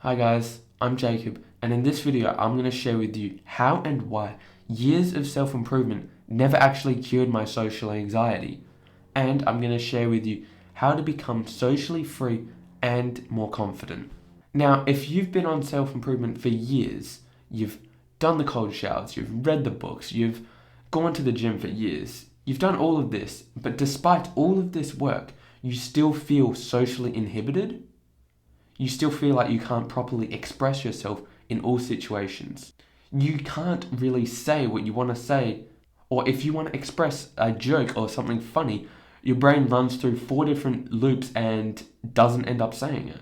Hi guys, I'm Jacob, and in this video I'm going to share with you how and why years of self-improvement never actually cured my social anxiety. And I'm going to share with you how to become socially free and more confident. Now, if you've been on self-improvement for years, you've done the cold showers, you've read the books, you've gone to the gym for years, you've done all of this, but despite all of this work, you still feel socially inhibited. You still feel like you can't properly express yourself in all situations. You can't really say what you want to say, or if you want to express a joke or something funny, your brain runs through 4 different loops and doesn't end up saying it.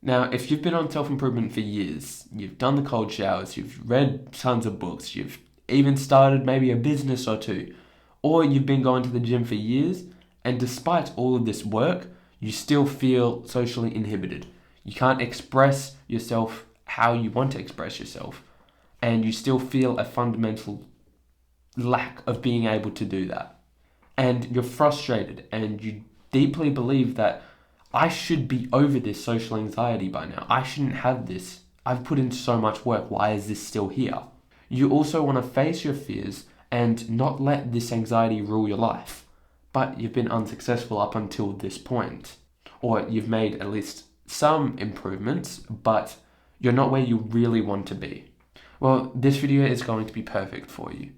Now, if you've been on self-improvement for years, you've done the cold showers, you've read tons of books, you've even started maybe a business or two, or you've been going to the gym for years, and despite all of this work, you still feel socially inhibited. You can't express yourself how you want to express yourself, and you still feel a fundamental lack of being able to do that. And you're frustrated, and you deeply believe that I should be over this social anxiety by now. I shouldn't have this. I've put in so much work. Why is this still here? You also want to face your fears and not let this anxiety rule your life. But you've been unsuccessful up until this point. Or you've made at least some improvements, but you're not where you really want to be. Well, this video is going to be perfect for you.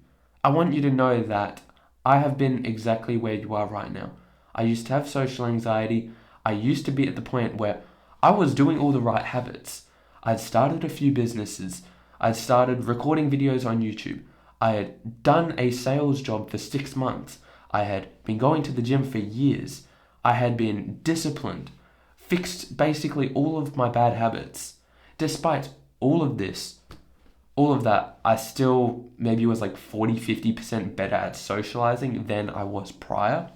I want you to know that I have been exactly where you are right now. I used to have social anxiety. I used to be at the point where I was doing all the right habits. I'd started a few businesses. I'd started recording videos on YouTube. I had done a sales job for 6 months. I had been going to the gym for years. I had been disciplined, fixed basically all of my bad habits. Despite all of this, all of that, I still maybe was like 40-50% better at socializing than I was prior.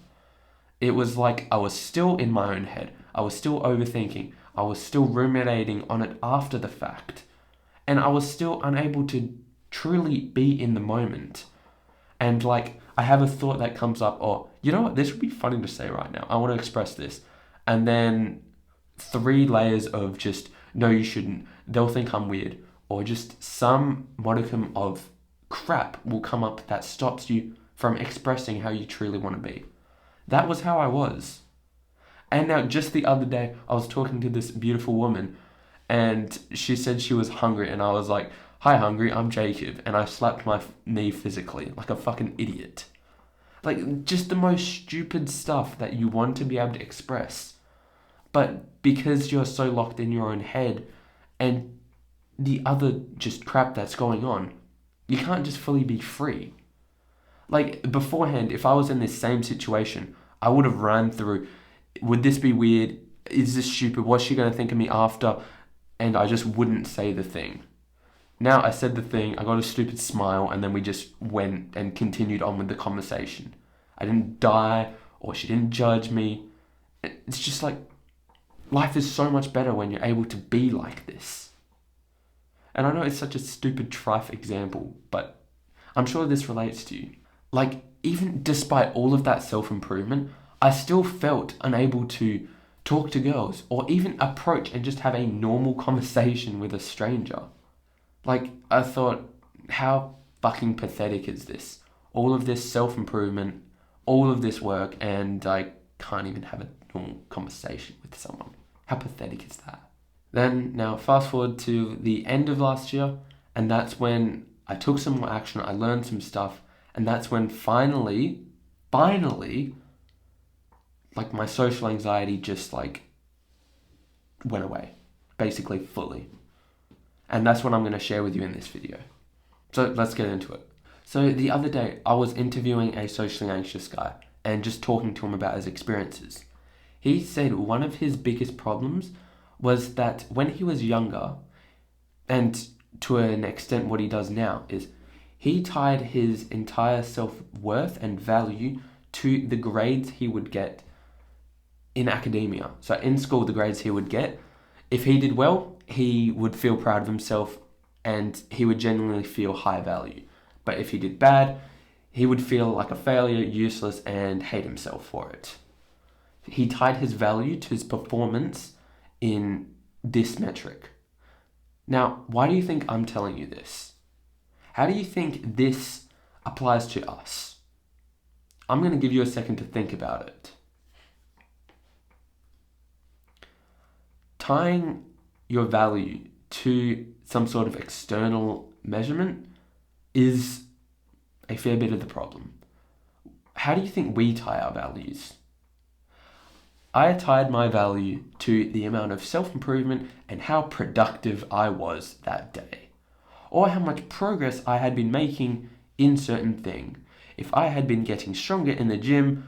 It was like I was still in my own head. I was still overthinking. I was still ruminating on it after the fact. And I was still unable to truly be in the moment. And like, I have a thought that comes up, or, you know what, this would be funny to say right now. I want to express this. And then 3 layers of just, no, you shouldn't. They'll think I'm weird. Or just some modicum of crap will come up that stops you from expressing how you truly want to be. That was how I was. And now, just the other day, I was talking to this beautiful woman, and she said she was hungry, and I was like, "Hi, hungry, I'm Jacob," and I slapped my knee physically, like a fucking idiot. Like, just the most stupid stuff that you want to be able to express. But because you're so locked in your own head, and the other just crap that's going on, you can't just fully be free. Like, beforehand, if I was in this same situation, I would have ran through, would this be weird? Is this stupid? What's she going to think of me after? And I just wouldn't say the thing. Now I said the thing, I got a stupid smile, and then we just went and continued on with the conversation. I didn't die, or she didn't judge me. It's just like, life is so much better when you're able to be like this. And I know it's such a stupid, trite example, but I'm sure this relates to you. Like, even despite all of that self-improvement, I still felt unable to talk to girls or even approach and just have a normal conversation with a stranger. Like, I thought, how fucking pathetic is this? All of this self-improvement, all of this work, and I can't even have a normal conversation with someone. How pathetic is that? Then, now fast forward to the end of last year, and that's when I took some more action, I learned some stuff, and that's when finally, like, my social anxiety just like went away, basically fully. And that's what I'm going to share with you in this video. So let's get into it. So the other day, I was interviewing a socially anxious guy and just talking to him about his experiences. He said one of his biggest problems was that when he was younger, and to an extent what he does now, is he tied his entire self-worth and value to the grades he would get in academia. So in school, the grades he would get, if he did well, he would feel proud of himself and he would genuinely feel high value. But if he did bad, he would feel like a failure, useless, and hate himself for it. He tied his value to his performance in this metric. Now, why do you think I'm telling you this? How do you think this applies to us? I'm going to give you a second to think about it. Tying your value to some sort of external measurement is a fair bit of the problem. How do you think we tie our values? I tied my value to the amount of self-improvement and how productive I was that day, or how much progress I had been making in certain thing. If I had been getting stronger in the gym,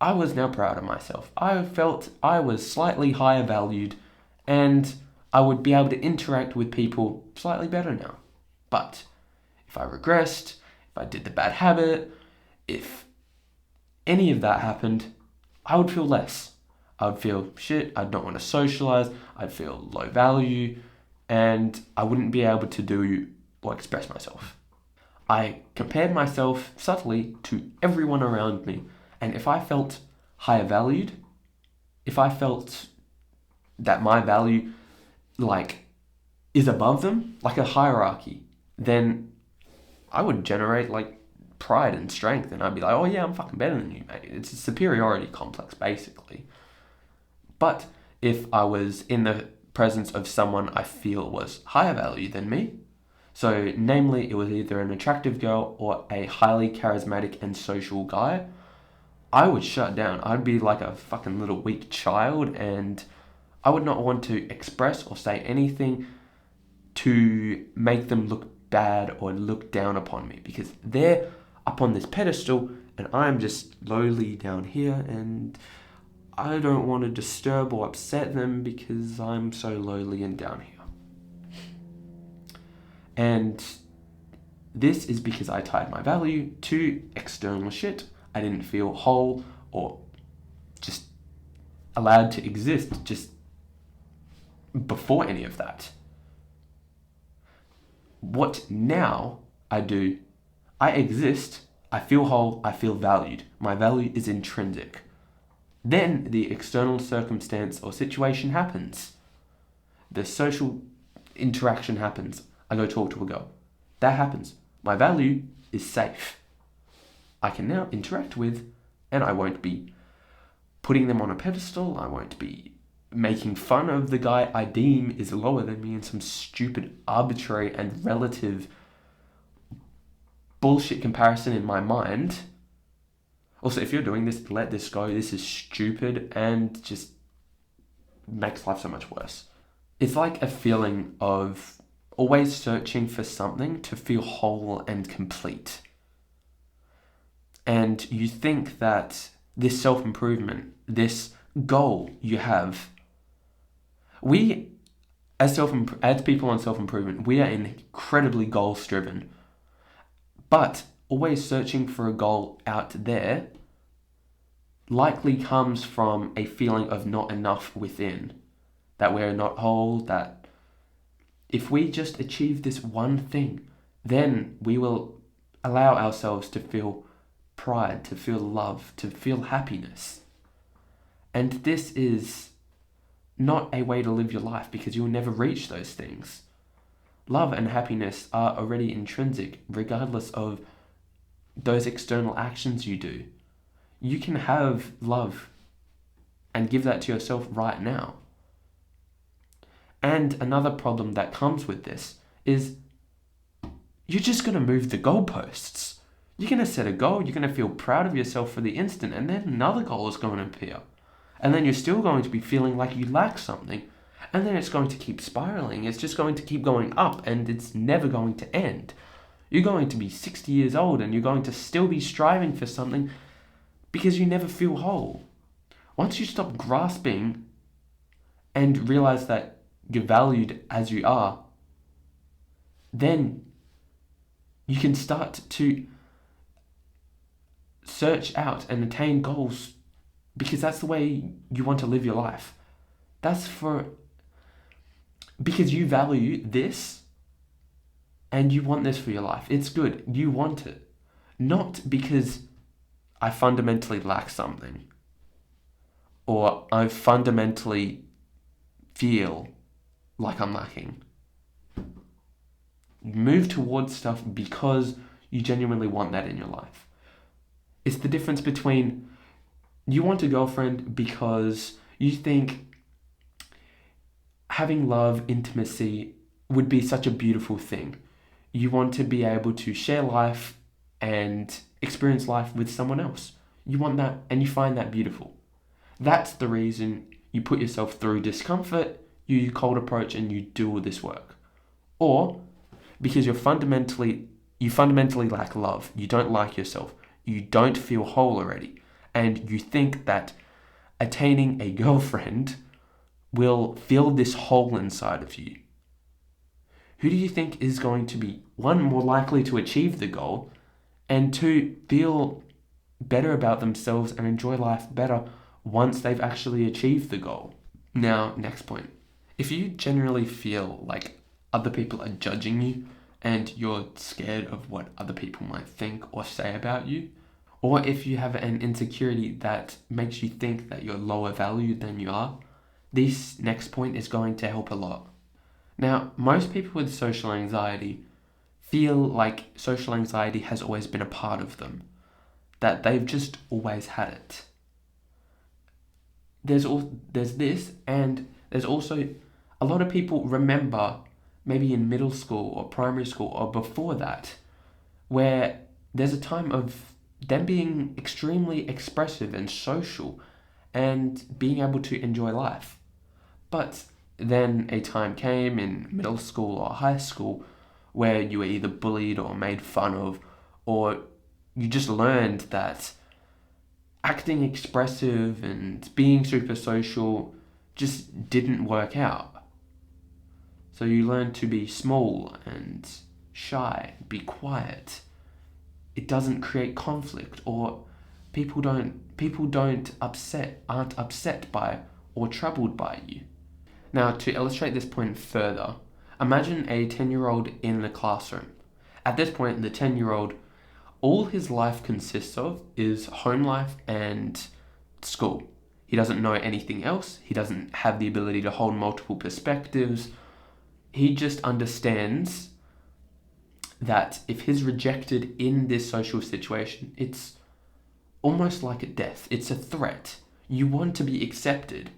I was now proud of myself. I felt I was slightly higher valued and I would be able to interact with people slightly better now. But if I regressed, if I did the bad habit, if any of that happened, I would feel less. I would feel shit, I'd not want to socialize, I'd feel low value, and I wouldn't be able to do or express myself. I compared myself subtly to everyone around me, and if I felt higher valued, if I felt that my value is above them, like a hierarchy, then I would generate pride and strength, and I'd be like, oh yeah, I'm fucking better than you, mate. It's a superiority complex, basically. But if I was in the presence of someone I feel was higher value than me, so namely it was either an attractive girl or a highly charismatic and social guy, I would shut down. I'd be like a fucking little weak child, and I would not want to express or say anything to make them look bad or look down upon me, because they're up on this pedestal and I'm just lowly down here, and I don't want to disturb or upset them because I'm so lowly and down here. And this is because I tied my value to external shit. I didn't feel whole or just allowed to exist just before any of that. What now I do, I exist, I feel whole, I feel valued. My value is intrinsic. Then the external circumstance or situation happens. The social interaction happens. I go talk to a girl. That happens. My value is safe. I can now interact with, and I won't be putting them on a pedestal. I won't be making fun of the guy I deem is lower than me in some stupid, arbitrary, and relative bullshit comparison in my mind. Also, if you're doing this, let this go. This is stupid and just makes life so much worse. It's like a feeling of always searching for something to feel whole and complete. And you think that this self-improvement, this goal you have, we, as people on self-improvement, we are incredibly goals-driven. But always searching for a goal out there likely comes from a feeling of not enough within. That we're not whole, that if we just achieve this one thing, then we will allow ourselves to feel pride, to feel love, to feel happiness. And this is not a way to live your life, because you'll never reach those things. Love and happiness are already intrinsic, regardless of those external actions you do. You can have love and give that to yourself right now. And another problem that comes with this is you're just going to move the goalposts. You're going to set a goal, you're going to feel proud of yourself for the instant, and then another goal is going to appear. And then you're still going to be feeling like you lack something. And then it's going to keep spiraling. It's just going to keep going up, and it's never going to end. You're going to be 60 years old and you're going to still be striving for something because you never feel whole. Once you stop grasping and realize that you're valued as you are, then you can start to search out and attain goals, because that's the way you want to live your life. Because you value this and you want this for your life. It's good. You want it. Not because I fundamentally lack something, or I fundamentally feel like I'm lacking. move towards stuff because you genuinely want that in your life. It's the difference between you want a girlfriend because you think having love, intimacy would be such a beautiful thing. You want to be able to share life and experience life with someone else. You want that and you find that beautiful. That's the reason you put yourself through discomfort, you cold approach, and you do all this work. Or because you fundamentally lack love, you don't like yourself, you don't feel whole already, and you think that attaining a girlfriend will fill this hole inside of you. Who do you think is going to be, one, more likely to achieve the goal, and two, feel better about themselves and enjoy life better once they've actually achieved the goal? Now, next point. If you generally feel like other people are judging you and you're scared of what other people might think or say about you, or if you have an insecurity that makes you think that you're lower valued than you are, this next point is going to help a lot. Now, most people with social anxiety feel like social anxiety has always been a part of them, that they've just always had it. There's this, and there's also a lot of people remember maybe in middle school or primary school or before that, where there's a time of them being extremely expressive and social and being able to enjoy life. But then a time came in middle school or high school where you were either bullied or made fun of, or you just learned that acting expressive and being super social just didn't work out. So you learn to be small and shy, be quiet. It doesn't create conflict, or people aren't upset by or troubled by you. Now, to illustrate this point further, imagine a 10-year-old in the classroom. At this point, the 10-year-old, all his life consists of is home life and school. He doesn't know anything else. He doesn't have the ability to hold multiple perspectives. He just understands that if he's rejected in this social situation, it's almost like a death. It's a threat. You want to be accepted,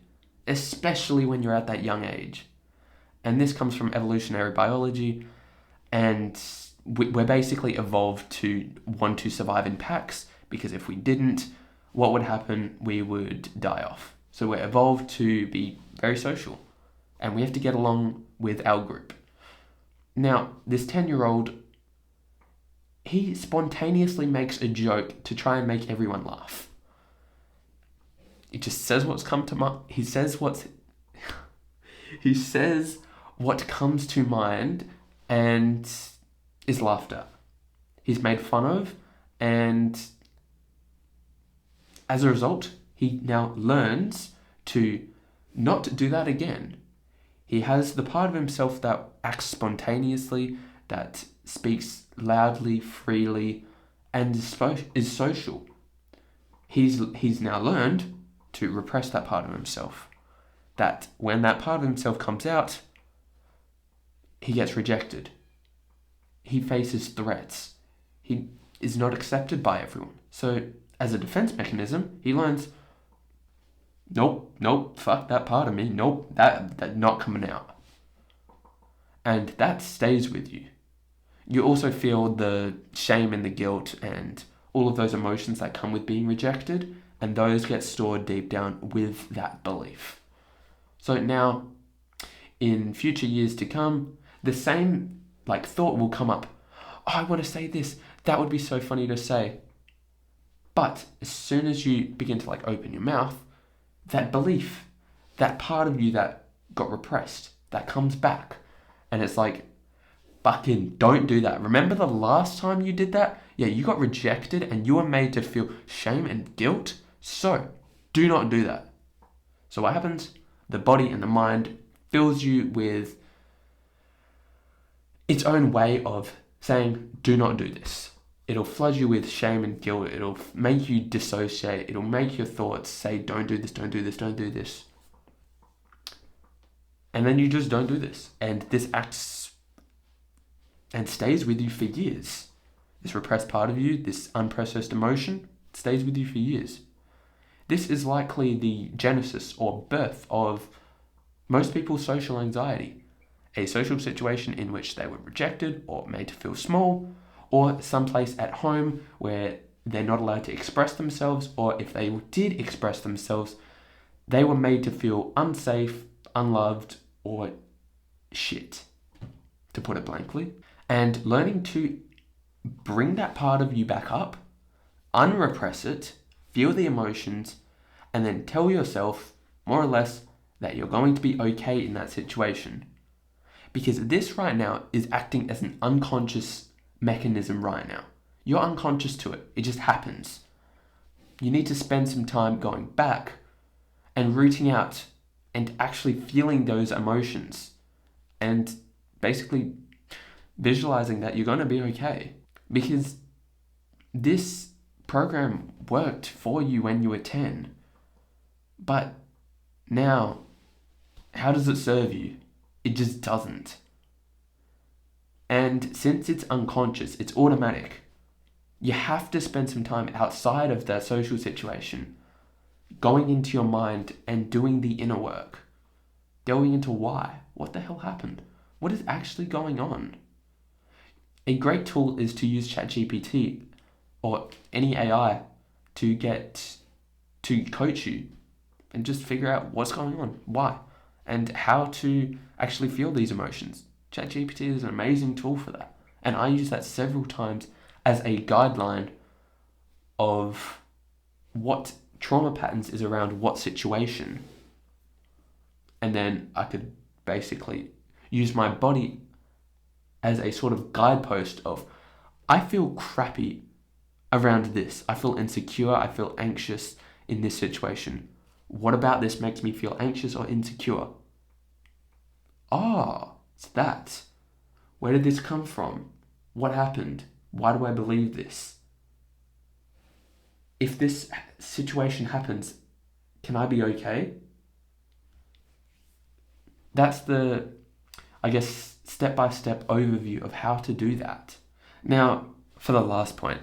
especially when you're at that young age. And this comes from evolutionary biology, and we're basically evolved to want to survive in packs, because if we didn't, what would happen? We would die off. So we're evolved to be very social, and we have to get along with our group. Now, this 10-year-old, he spontaneously makes a joke to try and make everyone laugh. He just says what's come to mind. He says what comes to mind and is laughed at. He's made fun of, and as a result, he now learns to not do that again. He has the part of himself that acts spontaneously, that speaks loudly, freely, and is social. He's now learned to repress that part of himself. That when that part of himself comes out, he gets rejected. He faces threats. He is not accepted by everyone. So, as a defense mechanism, he learns, nope, fuck that part of me. Nope, that not coming out. And that stays with you. You also feel the shame and the guilt and all of those emotions that come with being rejected, and those get stored deep down with that belief. So now, in future years to come, the same thought will come up. Oh, I want to say this. That would be so funny to say. But as soon as you begin to open your mouth, that belief, that part of you that got repressed, that comes back. And it's fucking don't do that. Remember the last time you did that? Yeah, you got rejected and you were made to feel shame and guilt. So do not do that. So what happens? The body and the mind fills you with its own way of saying, do not do this. It'll flood you with shame and guilt. It'll make you dissociate. It'll make your thoughts say, don't do this, don't do this, don't do this. And then you just don't do this. And this acts and stays with you for years. This repressed part of you, this unprocessed emotion, stays with you for years. This is likely the genesis or birth of most people's social anxiety. A social situation in which they were rejected or made to feel small, or someplace at home where they're not allowed to express themselves, or if they did express themselves, they were made to feel unsafe, unloved, or shit, to put it blankly. And learning to bring that part of you back up, unrepress it, feel the emotions, and then tell yourself, more or less, that you're going to be okay in that situation. Because this right now is acting as an unconscious mechanism right now. You're unconscious to it. It just happens. You need to spend some time going back and rooting out and actually feeling those emotions and basically visualizing that you're going to be okay. Because this program worked for you when you were 10. But now, how does it serve you? It just doesn't. And since it's unconscious, it's automatic. You have to spend some time outside of that social situation, going into your mind and doing the inner work, delving into why. What the hell happened? What is actually going on? A great tool is to use ChatGPT or any AI to coach you and just figure out what's going on, why, and how to actually feel these emotions. ChatGPT is an amazing tool for that. And I use that several times as a guideline of what trauma patterns is around what situation. And then I could basically use my body as a sort of guidepost of, I feel crappy around this. I feel insecure. I feel anxious in this situation. What about this makes me feel anxious or insecure? It's that. Where did this come from? What happened? Why do I believe this? If this situation happens, can I be okay? That's the, I guess, step-by-step overview of how to do that. Now, for the last point,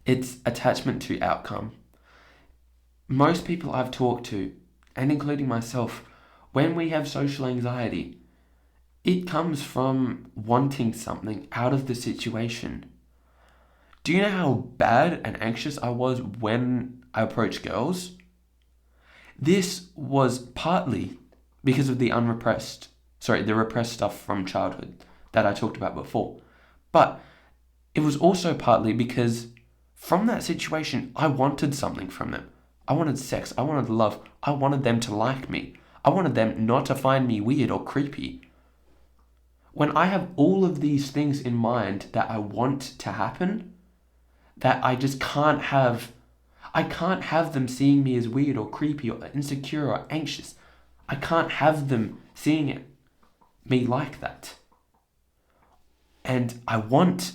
it's attachment to outcome. Most people I've talked to, and including myself, when we have social anxiety, it comes from wanting something out of the situation. Do you know how bad and anxious I was when I approached girls? This was partly because of the repressed stuff from childhood that I talked about before. But it was also partly because from that situation, I wanted something from them. I wanted sex. I wanted love. I wanted them to like me. I wanted them not to find me weird or creepy. When I have all of these things in mind that I want to happen, that I just can't have, I can't have them seeing me as weird or creepy or insecure or anxious. I can't have them seeing me like that. And I want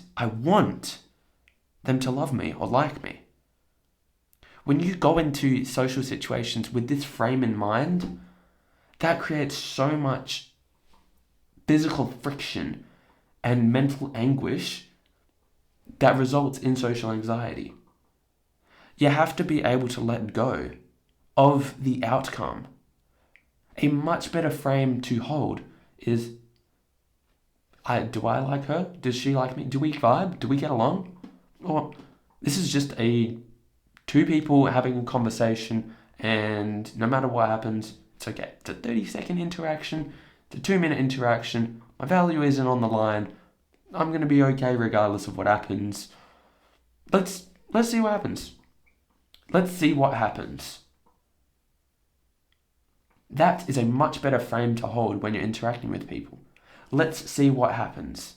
them to love me or like me. When you go into social situations with this frame in mind, that creates so much physical friction and mental anguish that results in social anxiety. You have to be able to let go of the outcome. A much better frame to hold is, do I like her? Does she like me? Do we vibe? Do we get along? Or this is just two people having a conversation, and no matter what happens, it's okay. It's a 30-second interaction. It's a 2-minute interaction. My value isn't on the line. I'm going to be okay regardless of what happens. Let's see what happens. Let's see what happens. That is a much better frame to hold when you're interacting with people. Let's see what happens.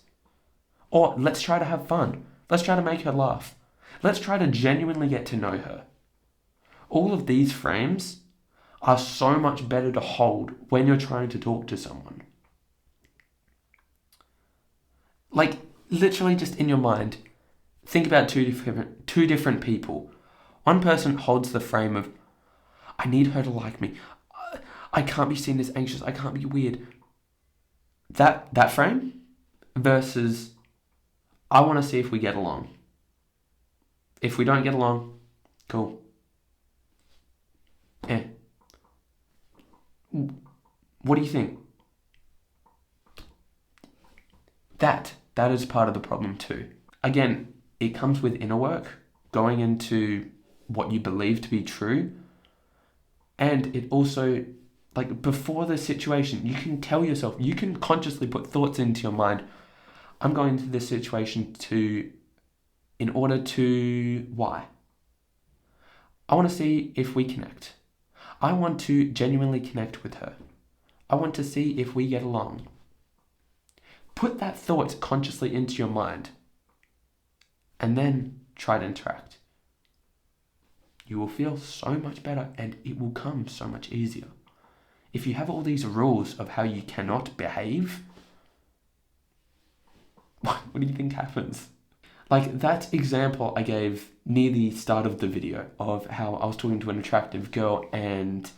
Or let's try to have fun. Let's try to make her laugh. Let's try to genuinely get to know her. All of these frames are so much better to hold when you're trying to talk to someone. Like, literally just in your mind, think about two different people. One person holds the frame of, I need her to like me. I can't be seen as anxious. I can't be weird. That frame versus I want to see if we get along. If we don't get along, cool. Yeah. What do you think? That is part of the problem too. Again, it comes with inner work, going into what you believe to be true. And it also, like, before the situation, you can tell yourself, you can consciously put thoughts into your mind. I'm going into this situation in order to, why? I want to see if we connect. I want to genuinely connect with her. I want to see if we get along. Put that thought consciously into your mind and then try to interact. You will feel so much better and it will come so much easier. If you have all these rules of how you cannot behave, what do you think happens? Like that example I gave near the start of the video of how I was talking to an attractive girl and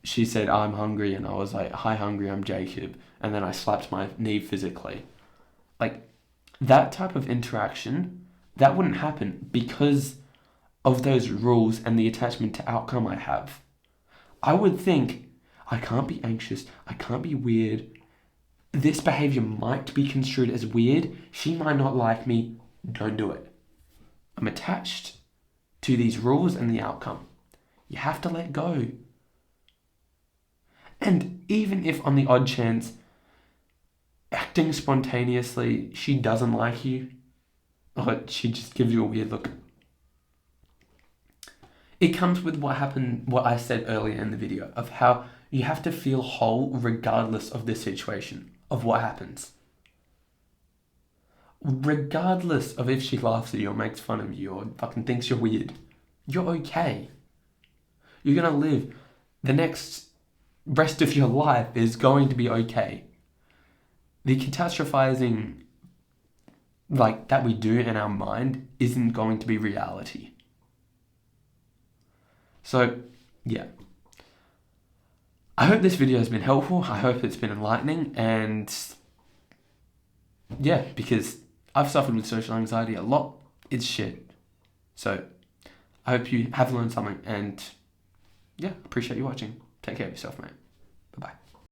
she said, I'm hungry, and I was like, hi, hungry, I'm Jacob. And then I slapped my knee physically. Like that type of interaction, that wouldn't happen because of those rules and the attachment to outcome I have. I would think, I can't be anxious, I can't be weird. This behavior might be construed as weird. She might not like me. Don't do it. I'm attached to these rules and the outcome. You have to let go. And even if on the odd chance, acting spontaneously, she doesn't like you, or she just gives you a weird look, it comes with what I said earlier in the video, of how you have to feel whole regardless of the situation, of what happens. Regardless of if she laughs at you or makes fun of you or fucking thinks you're weird, you're okay. You're gonna live. The next rest of your life is going to be okay. The catastrophizing like that we do in our mind isn't going to be reality. So, yeah. I hope this video has been helpful. I hope it's been enlightening. And yeah, because I've suffered with social anxiety a lot. It's shit. So, I hope you have learned something. And yeah, appreciate you watching. Take care of yourself, mate.